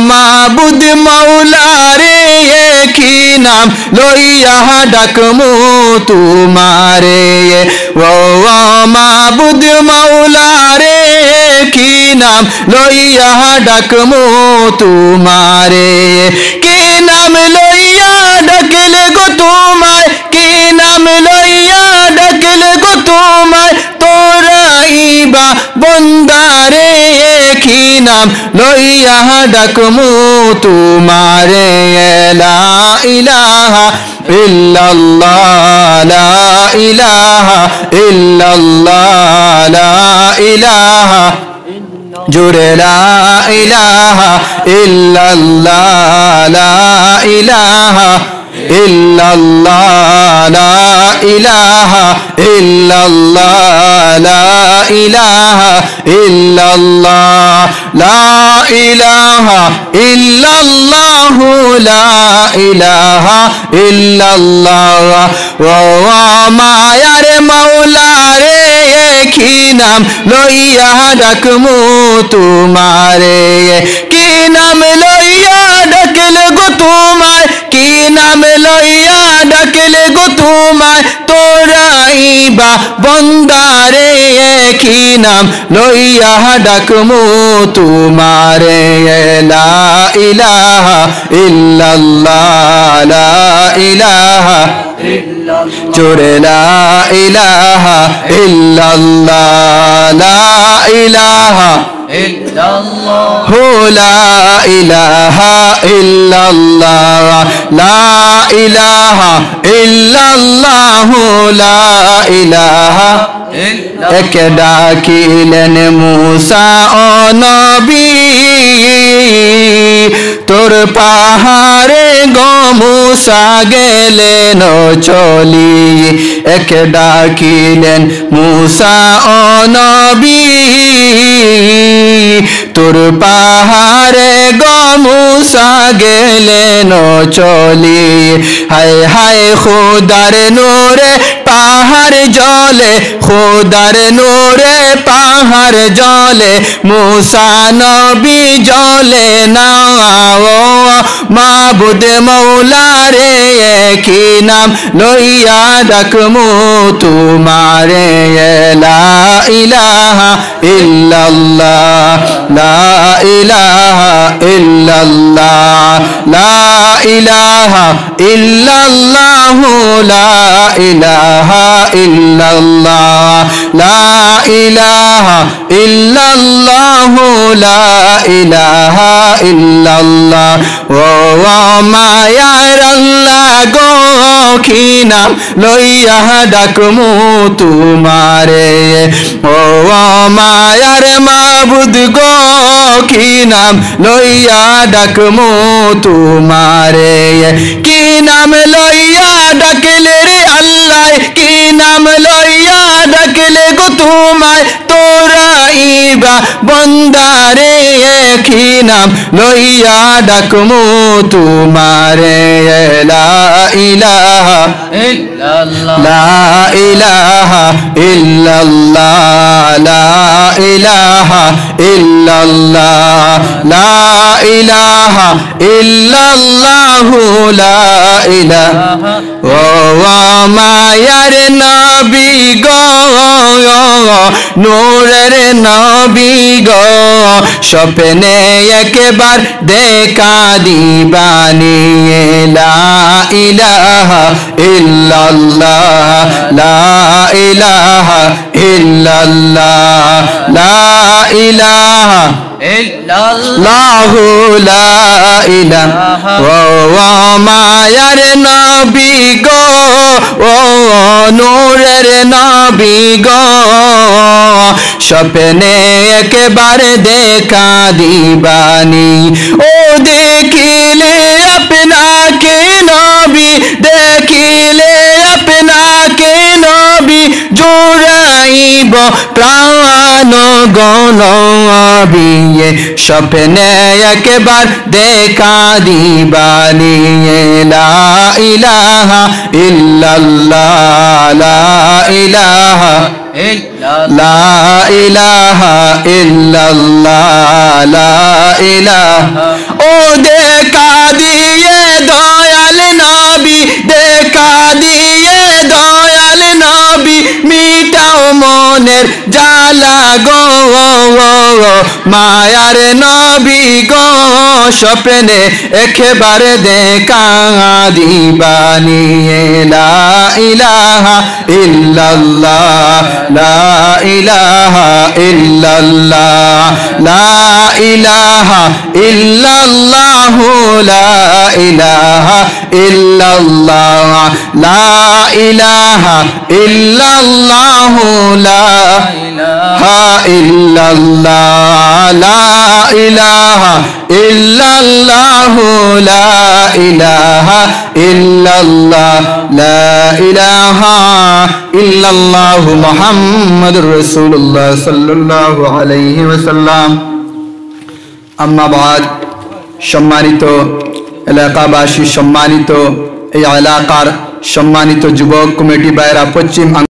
মাবুদ মৌলা রে কি নাম লইয়া ডাকমু তোমারে ও মাবুদ মৌলা রে কি নাম লইয়া ডাকমু তোমারে কি নাম লইয়া ডাকলে গো তোমায় কি নাম লইয়া ডাকলে গো তোমায় তোরাইবা বন্দারে কি নাম লইয়া ডাকমু তোমারে লা ইলাহা ইল্লাল্লাহ লা ইলাহা ইল্লাল্লাহ লা ইলাহা জুড়ে লা ইলাহা ইল্লাল্লাহ লা ইলাহা ইল্লাল্লাহ লা ইলাহা ইল্লাল্লাহ লা ইলাহা ইল্লাল্লাহ লা ইলাহা ইল্লাল্লাহ লা ইলাহা ইল্লাল্লাহ ও মায়ার মাওলা রে কি নাম লইয়া ডাকমু তোমারে কি নাম লইয়া ডাকলে গো তোমায় কি নাম লইয়া ডাকলে গো তোমায় তোরাইবা বন্দারে কি নাম লইয়া ডাকমু তোমারে লা ইলাহা ইল্লাল্লাহ লা ইলাহা জোরে লা ইলাহা ইল্লাল্লাহ লা ইলাহা ইল্লাল্লাহ লা ইলাহা ইল্লাল্লাহ লা ইলাহা ইল্লাল্লাহ লা ইলাহা এক ডাকিলেন মূসা ও নবী তোর পাহাড়ে গো মূসা গেলেন চলি এক ডাকিলেন মূসা ও নবী তোর পাহাড়ে গো মূসা গেলেন চলি হায় হায় খোদার নূরে পাহাড় জলে খোদার নূরে পাহাড় জলে মূসা নবী জলে না ও মাবুদ মৌলা রে কি নাম লইয়া ডাকমু তোমারে লা ইলাহা ইল্লাল্লাহ লা ইলাহা ইল্লাল্লাহ লা ইলাহা ইল্লাল্লাহ লা ইলাহা ইল্লাল্লাহ লা ইলাহা ইল্লাল্লাহ লা ইলাহা ইল্লাল্লাহ ও মায়ার আল্লাহ গো কি নাম লইয়া ডাকমু তোমারে ও মায়ার মাবুদ গো কি নাম লইয়া ডাকমু তোমারে কি নাম লইয়া ডাকলে রে আল্লাহ কি নাম লইয়া ডাকলে গো তোমায় তোরাইবা বন্দারে কি নাম লইয়া ডাকমু তোমারে লা ইলাহা ইল্লাল্লাহ লা ইলাহা ইল্লাল্লাহ লা ইলাহা ইল্লাল্লাহ লা ইলাহা ইল্লাল্লাহ লা ইলাহা ও মায়ার নবী গো নূরের নবী গো স্বপ্নে একবার দেখা দিবানি লা ইলাহা ইল্লাল্লাহ লা ইলাহা ইল্লাল্লাহ লা ইলাহা ইল্লাল্লাহ লা ইলাহা ও মায়ার নবী গো ও নূরের নবী গো স্বপ্নে একবার দেখা দিবানি ও দেখিলে আপনাকে নবী দেখিলে আপনাকে নবী জোড়াইব প্রাণ গনবিয়ে স্বপ্নে একবার দেখা দিবানি লা ইলাহা ইল্লাল্লাহ লা ইলাহা লা ইলাহা ইল্লাল্লাহ লা ইলাহা ও দেখা দিয়ে দয়াল নবী, দেখা দিয়ে দয়াল নবী, মিটাও মনের জ্বালা গো, মায়ার নবী গো, স্বপ্নে একেবারে দেখা দিবানি। লা ইলাহা ইল্লাল্লাহ, লা ইলাহা ইল্লাল্লাহ, লা ইলাহা ইল্লাল্লাহ, লা ইলাহা ইল্লাল্লাহ, লা ইলাহা ইল্লাল্লাহ, লা ইলাহা ইল্লাল্লাহ, লা ইলাহা ইল্লাল্লাহ, লা ইলাহা ইল্লাল্লাহ, লা ইলাহা ইল্লাল্লাহ, মুহাম্মাদুর রাসূলুল্লাহ সাল্লাল্লাহু আলাইহি ওয়াসাল্লাম। আম্মা বাদ, সম্মানিত এলাকাবাসী, সম্মানিত এই এলাকার সম্মানিত যুবক কমিটি ভাইরা, পশ্চিম